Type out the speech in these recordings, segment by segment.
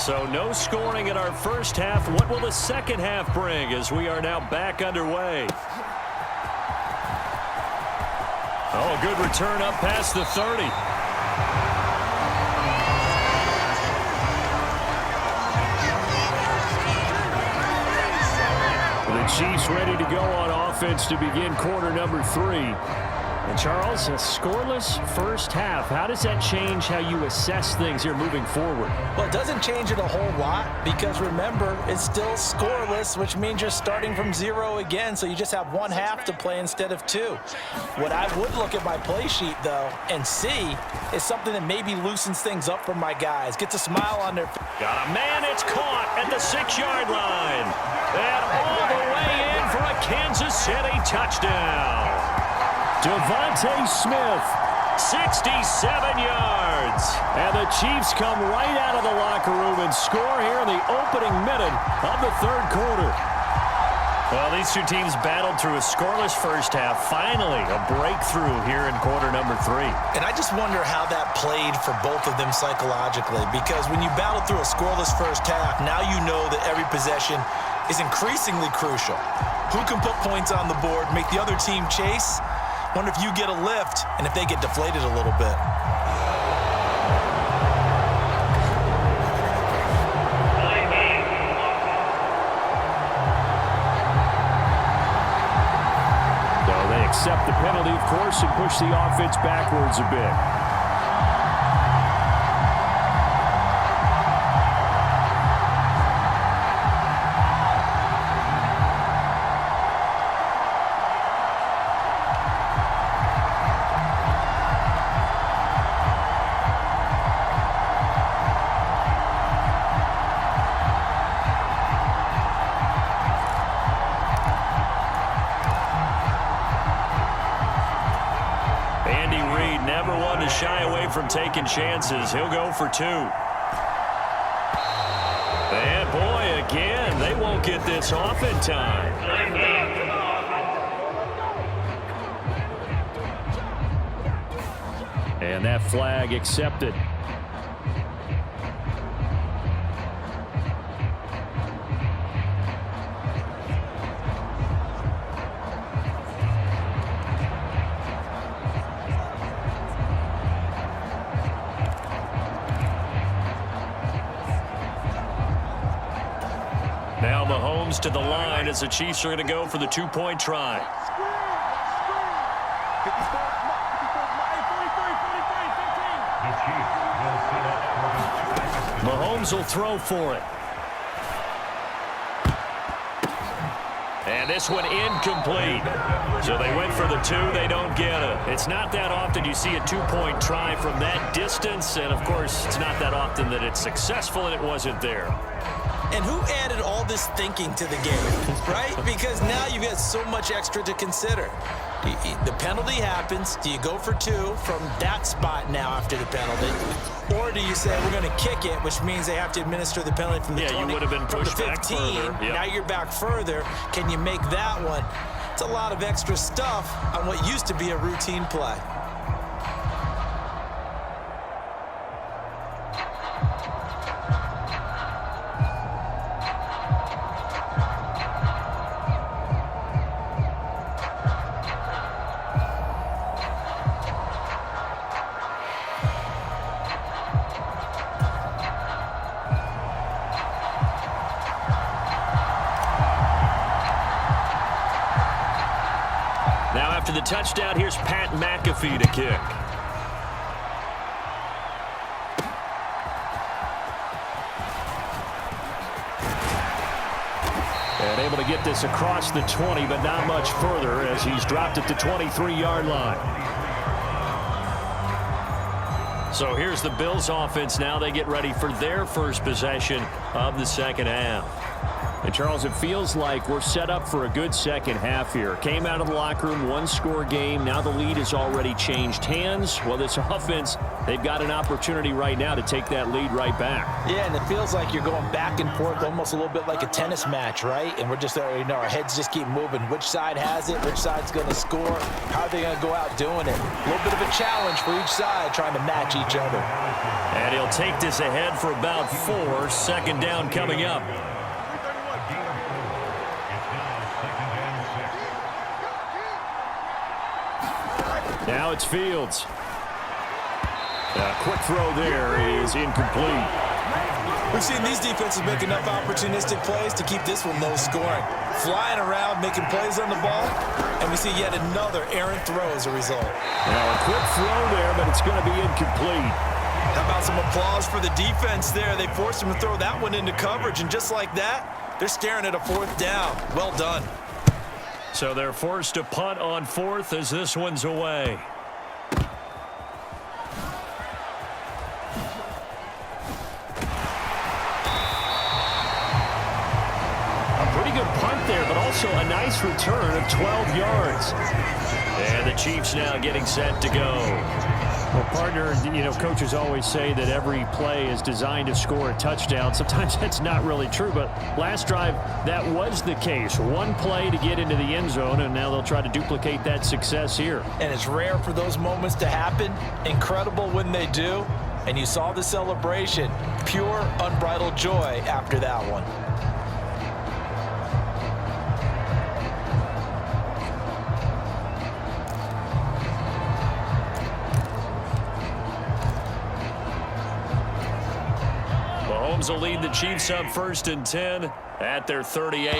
So no scoring in our first half. What will the second half bring as we are now back underway? Oh, a good return up past the 30. The Chiefs ready to go on offense to begin quarter number 3. And Charles, a scoreless first half. How does that change how you assess things here moving forward? Well, it doesn't change it a whole lot because, remember, it's still scoreless, which means you're starting from 0 again, so you just have one half to play instead of 2. What I would look at my play sheet, though, and see is something that maybe loosens things up for my guys. Gets a smile on their face. Got a man, it's caught at the 6-yard line. And all the way in for a Kansas City touchdown. Devontae Smith, 67 yards. And the Chiefs come right out of the locker room and score here in the opening minute of the third quarter. Well, these two teams battled through a scoreless first half. Finally, a breakthrough here in quarter number 3. And I just wonder how that played for both of them psychologically, because when you battle through a scoreless first half, now you know that every possession is increasingly crucial. Who can put points on the board, make the other team chase? Wonder if you get a lift and if they get deflated a little bit. So they accept the penalty, of course, and push the offense backwards a bit. Shy away from taking chances. He'll go for 2. And boy, again, they won't get this off in time. And that flag accepted. Now Mahomes to the line as the Chiefs are going to go for the 2-point try. Mahomes will throw for it. And this one incomplete. So they went for the 2. They don't get it. It's not that often you see a 2-point try from that distance. And, of course, it's not that often that it's successful, and it wasn't there. And who added all this thinking to the game, right? Because now you've got so much extra to consider. The penalty happens. Do you go for 2 from that spot now after the penalty? Or do you say, we're going to kick it, which means they have to administer the penalty from the 20, you would have been pushed from the 15. back further. Yep. Now you're back further. Can you make that one? It's a lot of extra stuff on what used to be a routine play. After the touchdown, here's Pat McAfee to kick. And able to get this across the 20, but not much further as he's dropped at the 23-yard line. So here's the Bills offense now. They get ready for their first possession of the second half. And, Charles, it feels like we're set up for a good second half here. Came out of the locker room, one-score game. Now the lead has already changed hands. Well, this offense, they've got an opportunity right now to take that lead right back. Yeah, and it feels like you're going back and forth almost a little bit like a tennis match, right? And we're just, our heads just keep moving. Which side has it? Which side's going to score? How are they going to go out doing it? A little bit of a challenge for each side trying to match each other. And he'll take this ahead for about 4. Second down coming up. Now it's Fields. A quick throw there is incomplete. We've seen these defenses make enough opportunistic plays to keep this one low scoring. Flying around, making plays on the ball, and we see yet another errant throw as a result. Now a quick throw there, but it's going to be incomplete. How about some applause for the defense there? They forced him to throw that one into coverage, and just like that, they're staring at a 4th down. Well done. So they're forced to punt on 4th as this one's away. A pretty good punt there, but also a nice return of 12 yards. And the Chiefs now getting set to go. Well, partner, coaches always say that every play is designed to score a touchdown. Sometimes that's not really true, but last drive, that was the case. One play to get into the end zone, and now they'll try to duplicate that success here. And it's rare for those moments to happen. Incredible when they do. And you saw the celebration. Pure, unbridled joy after that one. Mahomes will lead the Chiefs up 1st and 10 at their 38.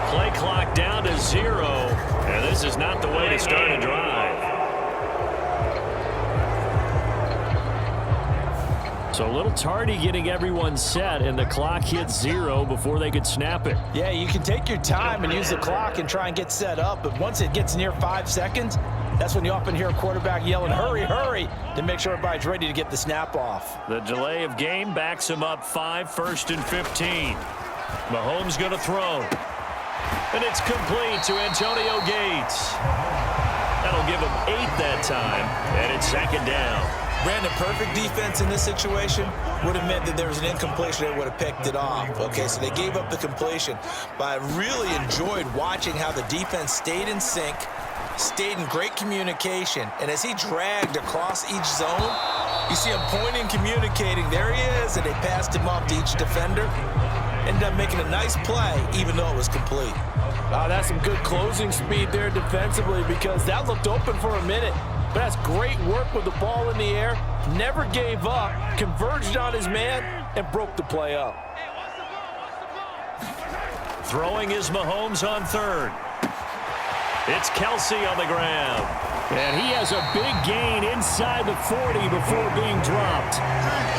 Play clock down to 0, and this is not the way to start a drive. So a little tardy getting everyone set, and the clock hits 0 before they could snap it. Yeah, you can take your time and use the clock and try and get set up, but once it gets near 5 seconds, that's when you often hear a quarterback yelling, hurry, hurry, to make sure everybody's ready to get the snap off. The delay of game backs him up 5, 1st and 15. Mahomes going to throw. And it's complete to Antonio Gates. That'll give him 8 that time, and it's 2nd down. Brandon, perfect defense in this situation would have meant that there was an incompletion that would have picked it off. Okay, so they gave up the completion, but I really enjoyed watching how the defense stayed in sync, stayed in great communication, and as he dragged across each zone, you see him pointing, communicating, there he is, and they passed him off to each defender. Ended up making a nice play, even though it was complete. That's some good closing speed there defensively, because that looked open for a minute. But that's great work with the ball in the air, never gave up, converged on his man, and broke the play up. Throwing is Mahomes on 3rd. It's Kelsey on the ground. And he has a big gain inside the 40 before being dropped.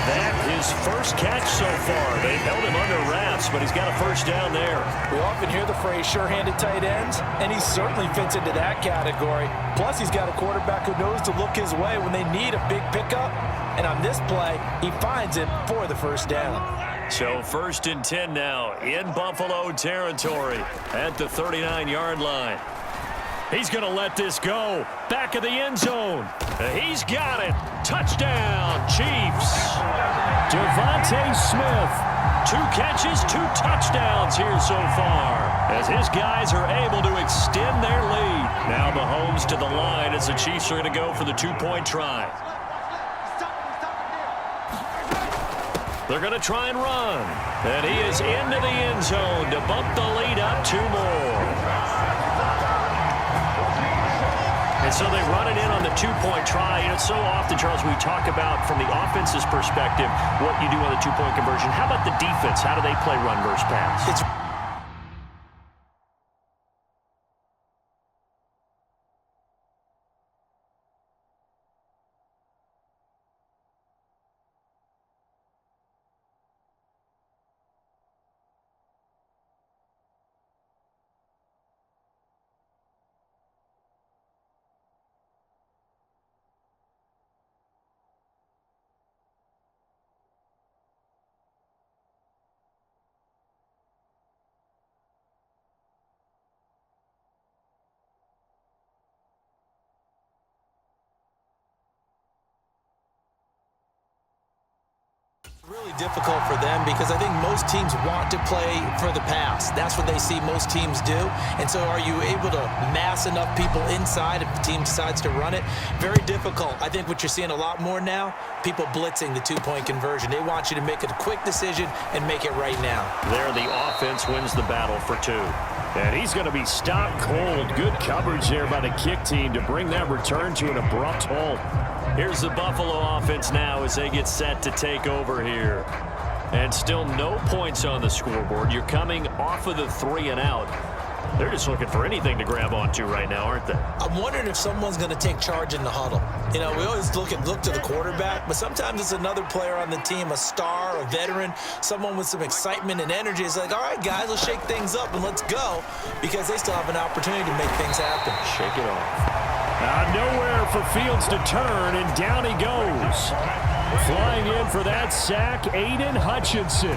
That his first catch so far. They've held him under wraps, but he's got a 1st down there. We often hear the phrase sure-handed tight ends, and he certainly fits into that category. Plus, he's got a quarterback who knows to look his way when they need a big pickup. And on this play, he finds it for the 1st down. So 1st and 10 now in Buffalo territory at the 39-yard line. He's going to let this go. Back of the end zone. He's got it. Touchdown, Chiefs. Devontae Smith. 2 catches, 2 touchdowns here so far, as his guys are able to extend their lead. Now Mahomes to the line as the Chiefs are going to go for the 2-point try. They're going to try and run. And he is into the end zone to bump the lead up 2 more. And so they run it in on the 2-point try. And it's so often, Charles, we talk about from the offense's perspective what you do on the 2-point conversion. How about the defense? How do they play run versus pass? difficult for them because I think most teams want to play for the pass. That's what they see most teams do. And so are you able to mass enough people inside if the team decides to run it? Very difficult. I think what you're seeing a lot more now, people blitzing the two-point conversion. They want you to make a quick decision and make it right now. There, the offense wins the battle for 2. And he's going to be stopped cold. Good coverage there by the kick team to bring that return to an abrupt halt. Here's the Buffalo offense now as they get set to take over here. And still no points on the scoreboard. You're coming off of the 3 and out. They're just looking for anything to grab onto right now, aren't they? I'm wondering if someone's going to take charge in the huddle. You know, we always look to the quarterback, but sometimes it's another player on the team, a star, a veteran, someone with some excitement and energy. It's like, all right, guys, let's shake things up and let's go, because they still have an opportunity to make things happen. Shake it off. Nowhere for Fields to turn, and down he goes. Flying in for that sack, Aiden Hutchinson.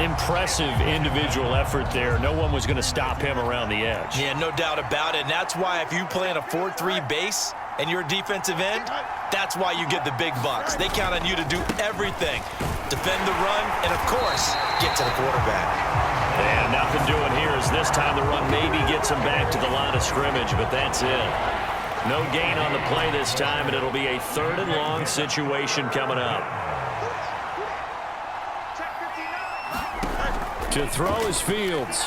Impressive individual effort there. No one was going to stop him around the edge. Yeah, no doubt about it. And that's why if you play in a 4-3 base and you're a defensive end, that's why you get the big bucks. They count on you to do everything. Defend the run and, of course, get to the quarterback. And nothing doing here as this time the run maybe gets him back to the line of scrimmage, but that's it. No gain on the play this time, and it'll be a 3rd and long situation coming up. To throw is Fields.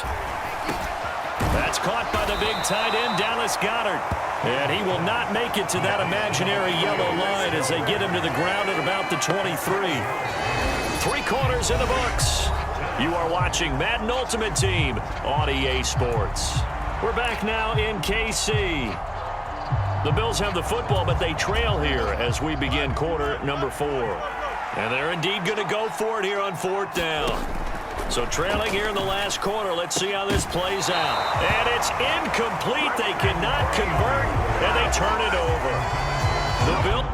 That's caught by the big tight end, Dallas Goedert. And he will not make it to that imaginary yellow line as they get him to the ground at about the 23. 3 quarters in the books. You are watching Madden Ultimate Team on EA Sports. We're back now in KC. The Bills have the football, but they trail here as we begin quarter number 4. And they're indeed going to go for it here on 4th down. So trailing here in the last quarter, let's see how this plays out. And it's incomplete. They cannot convert, and they turn it over. The Bills.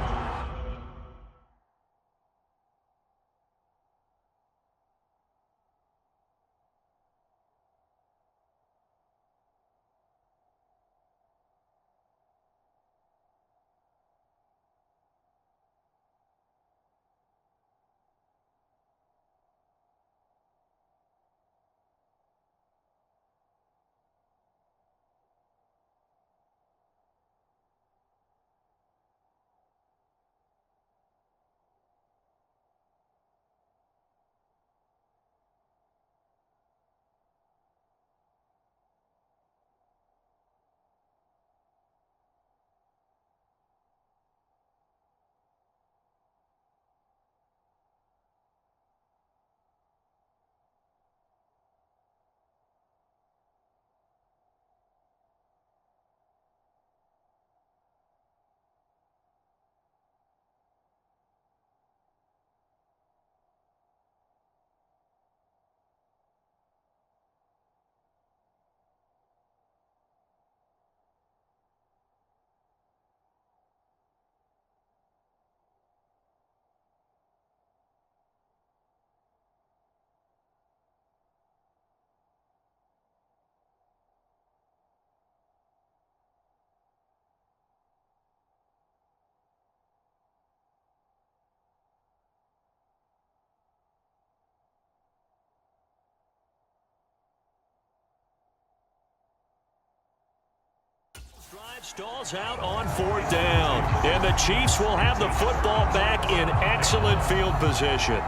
Drive stalls out on 4th down. And the Chiefs will have the football back in excellent field position.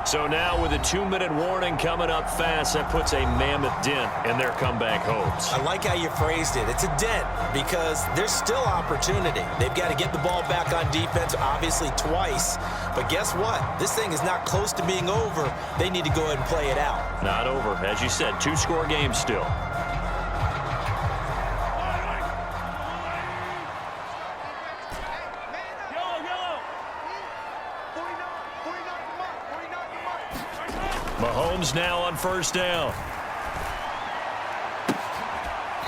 So now with a 2-minute warning coming up fast, that puts a mammoth dent in their comeback hopes. I like how you phrased it. It's a dent because there's still opportunity. They've got to get the ball back on defense, obviously twice. But guess what? This thing is not close to being over. They need to go ahead and play it out. Not over. As you said, 2-score game still. Mahomes now on 1st down.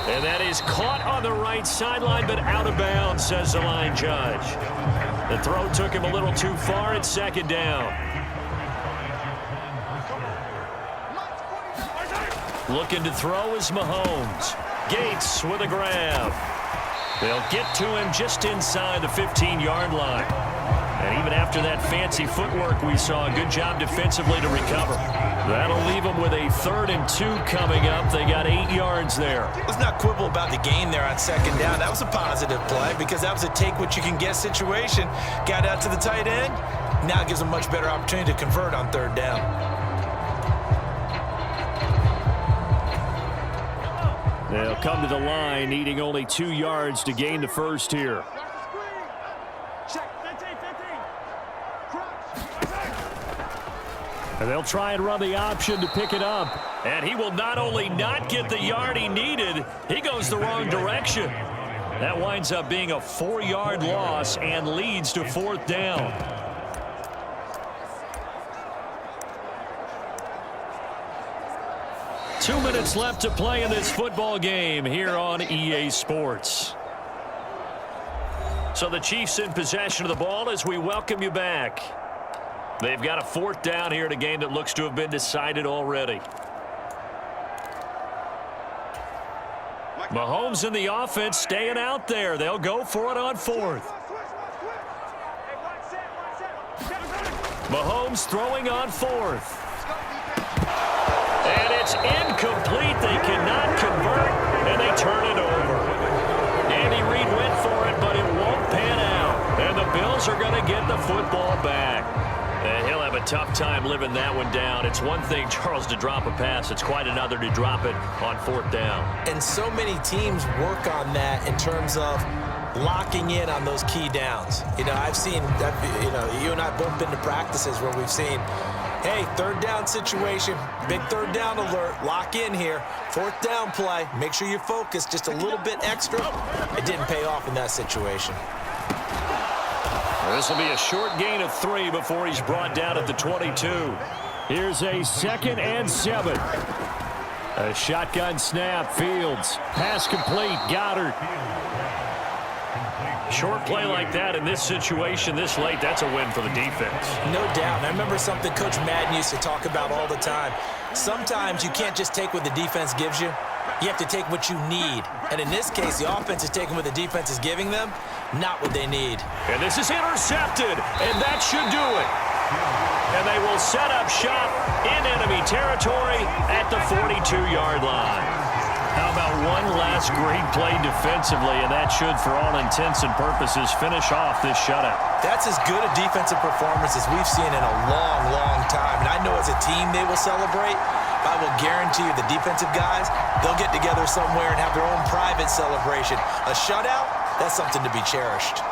And that is caught on the right sideline, but out of bounds, says the line judge. The throw took him a little too far at 2nd down. Looking to throw is Mahomes. Gates with a grab. They'll get to him just inside the 15-yard line. And even after that fancy footwork we saw, a good job defensively to recover. That'll leave them with a 3rd and 2 coming up. They got 8 yards there. Let's not quibble about the gain there on 2nd down. That was a positive play because that was a take-what-you-can-get situation. Got out to the tight end. Now it gives them a much better opportunity to convert on 3rd down. They'll come to the line, needing only 2 yards to gain the first here. And they'll try and run the option to pick it up. And he will not only not get the yard he needed, he goes the wrong direction. That winds up being a 4-yard loss and leads to 4th down. Two minutes left to play in this football game here on EA Sports. So the Chiefs in possession of the ball as we welcome you back. They've got a 4th down here in a game that looks to have been decided already. Mahomes and the offense staying out there. They'll go for it on 4th. Mahomes throwing on 4th. And it's incomplete. They cannot convert, and they turn it over. Andy Reid went for it, but it won't pan out. And the Bills are going to get the football back. And he'll have a tough time living that one down. It's one thing, Charles, to drop a pass. It's quite another to drop it on 4th down. And so many teams work on that in terms of locking in on those key downs. You know, I've seen, you and I both been to practices where we've seen, hey, 3rd down situation, big 3rd down alert, lock in here, 4th down play, make sure you're focused just a little bit extra. It didn't pay off in that situation. This will be a short gain of 3 before he's brought down at the 22. Here's a 2nd and 7. A shotgun snap, Fields. Pass complete, Goddard. Short play like that in this situation this late, that's a win for the defense. No doubt. And I remember something Coach Madden used to talk about all the time. Sometimes you can't just take what the defense gives you. You have to take what you need. And in this case, the offense is taking what the defense is giving them, not what they need. And this is intercepted, and that should do it. And they will set up shop in enemy territory at the 42-yard line. How about one last great play defensively, and that should, for all intents and purposes, finish off this shutout. That's as good a defensive performance as we've seen in a long, long time. And I know as a team they will celebrate. I will guarantee you the defensive guys, they'll get together somewhere and have their own private celebration. A shutout, that's something to be cherished.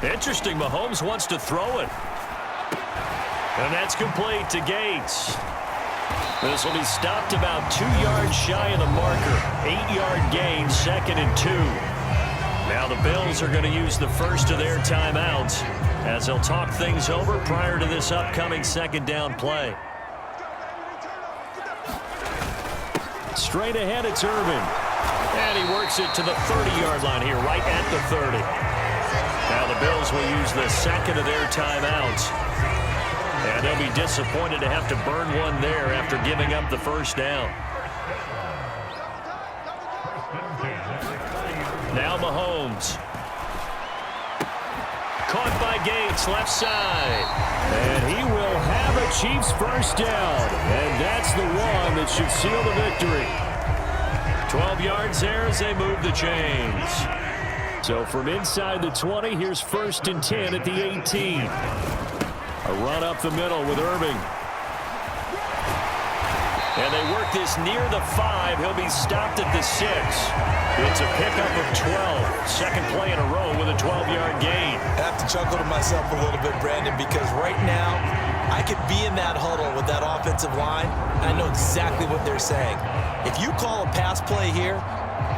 Interesting, Mahomes wants to throw it. And that's complete to Gates. This will be stopped about 2 yards shy of the marker. 8-yard gain, 2nd and 2. Now the Bills are going to use the first of their timeouts as they'll talk things over prior to this upcoming 2nd down play. Straight ahead, it's Irvin. And he works it to the 30-yard line here, right at the 30. Now the Bills will use the 2nd of their timeouts. And they'll be disappointed to have to burn one there after giving up the first down. Now Mahomes. Caught by Gates, left side. And he will have a Chiefs first down. And that's the one that should seal the victory. 12 yards there as they move the chains. So from inside the 20, here's 1st and 10 at the 18. A run up the middle with Irving. And they work this near the 5. He'll be stopped at the 6. It's a pickup of 12. Second play in a row with a 12-yard gain. I have to chuckle to myself a little bit, Brandon, because right now I could be in that huddle with that offensive line. I know exactly what they're saying. If you call a pass play here,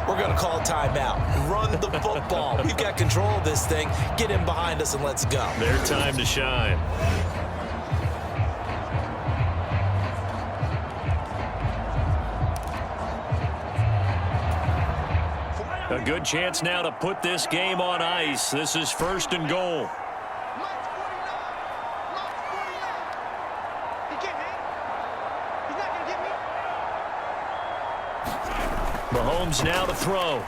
we're going to call timeout. Run the football. We've got control of this thing. Get in behind us and let's go. Their time to shine. A good chance now to put this game on ice. This is 1st and goal. Mahomes now to throw.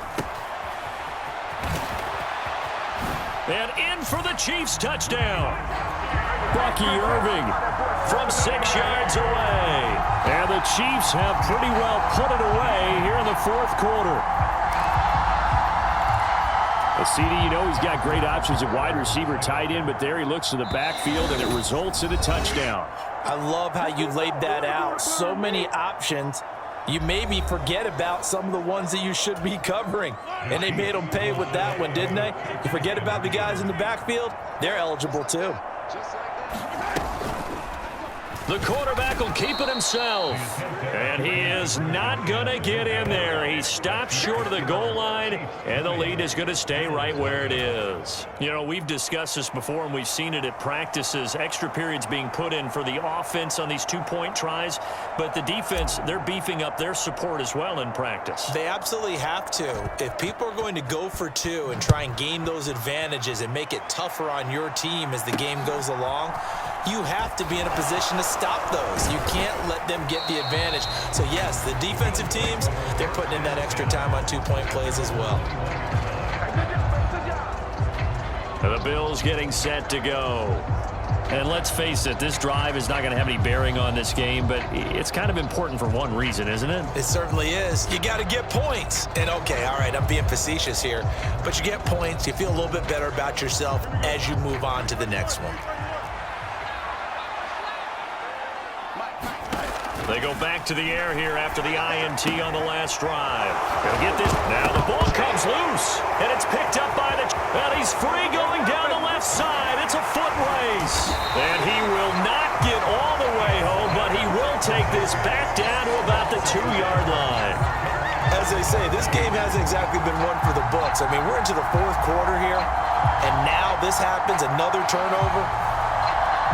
And in for the Chiefs touchdown. Bucky Irving from 6 yards away. And the Chiefs have pretty well put it away here in the 4th quarter. CD, you know he's got great options at wide receiver, tight end, but there he looks to the backfield, and it results in a touchdown. I love how you laid that out. So many options. You maybe forget about some of the ones that you should be covering. And they made them pay with that one, didn't they? You forget about the guys in the backfield, they're eligible too. The quarterback will keep it himself. And he is not going to get in there. He stops short of the goal line, and the lead is going to stay right where it is. You know, we've discussed this before, and we've seen it at practices. Extra periods being put in for the offense on these 2-point tries. But the defense, they're beefing up their support as well in practice. They absolutely have to. If people are going to go for 2 and try and gain those advantages and make it tougher on your team as the game goes along, you have to be in a position to stop those. You can't let them get the advantage. So, yes, the defensive teams, they're putting in that extra time on 2-point plays as well. The Bills getting set to go. And let's face it, this drive is not going to have any bearing on this game, but it's kind of important for one reason, isn't it? It certainly is. You got to get points. And, okay, all right, I'm being facetious here, but you get points. You feel a little bit better about yourself as you move on to the next one. They go back to the air here after the INT on the last drive. They'll get this. Now the ball comes loose, and it's picked up by the... And he's free going down the left side. It's a foot race. And he will not get all the way home, but he will take this back down to about the 2-yard line. As they say, this game hasn't exactly been one for the books. I mean, we're into the 4th quarter here, and now this happens, another turnover.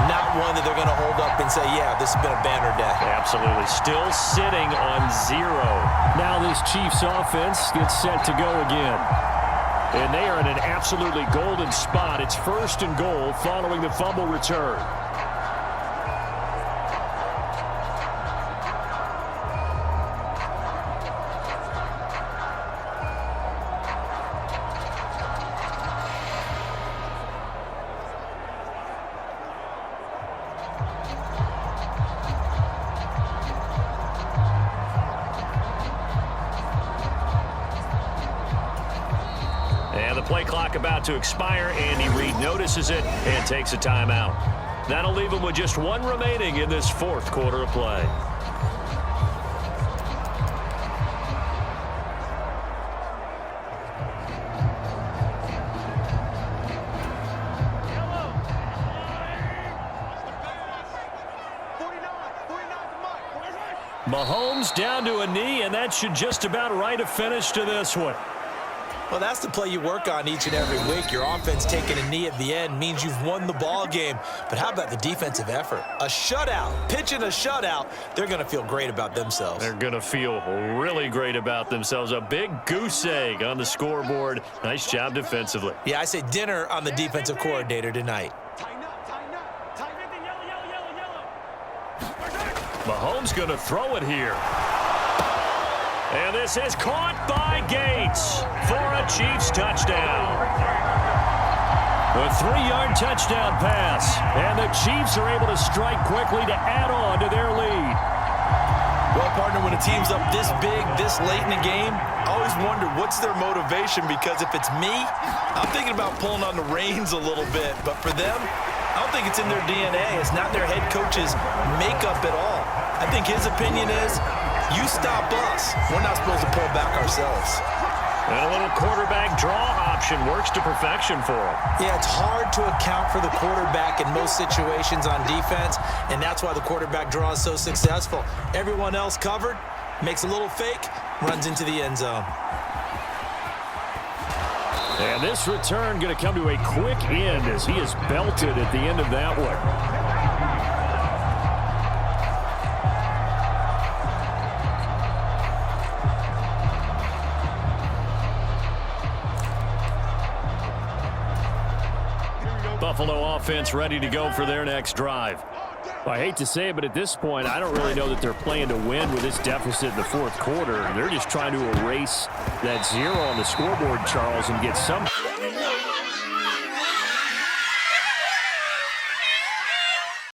Not one that they're going to hold up and say, yeah, this has been a banner day. Absolutely. Still sitting on 0. Now this Chiefs offense gets set to go again. And they are in an absolutely golden spot. It's 1st and goal following the fumble return. And the play clock about to expire. Andy Reid notices it and takes a timeout. That'll leave him with just 1 remaining in this 4th quarter of play. Mahomes down to a knee, and that should just about write a finish to this one. Well, that's the play you work on each and every week. Your offense taking a knee at the end means you've won the ball game. But how about the defensive effort? A shutout, pitching a shutout, they're going to feel great about themselves. They're going to feel really great about themselves. A big goose egg on the scoreboard. Nice job defensively. Yeah, I say dinner on the defensive coordinator tonight. Mahomes going to throw it here. And this is caught by Gates for a Chiefs touchdown. A 3-yard touchdown pass. And the Chiefs are able to strike quickly to add on to their lead. Well, partner, when a team's up this big, this late in the game, I always wonder what's their motivation, because if it's me, I'm thinking about pulling on the reins a little bit. But for them, I don't think it's in their DNA. It's not their head coach's makeup at all. I think his opinion is, you stop us. We're not supposed to pull back ourselves. And a little quarterback draw option works to perfection for him. Yeah, it's hard to account for the quarterback in most situations on defense, and that's why the quarterback draw is so successful. Everyone else covered, makes a little fake, runs into the end zone. And this return going to come to a quick end as he is belted at the end of that one. Buffalo offense ready to go for their next drive. I hate to say it, but at this point, I don't really know that they're playing to win with this deficit in the fourth quarter. They're just trying to erase that zero on the scoreboard, Charles, and get some...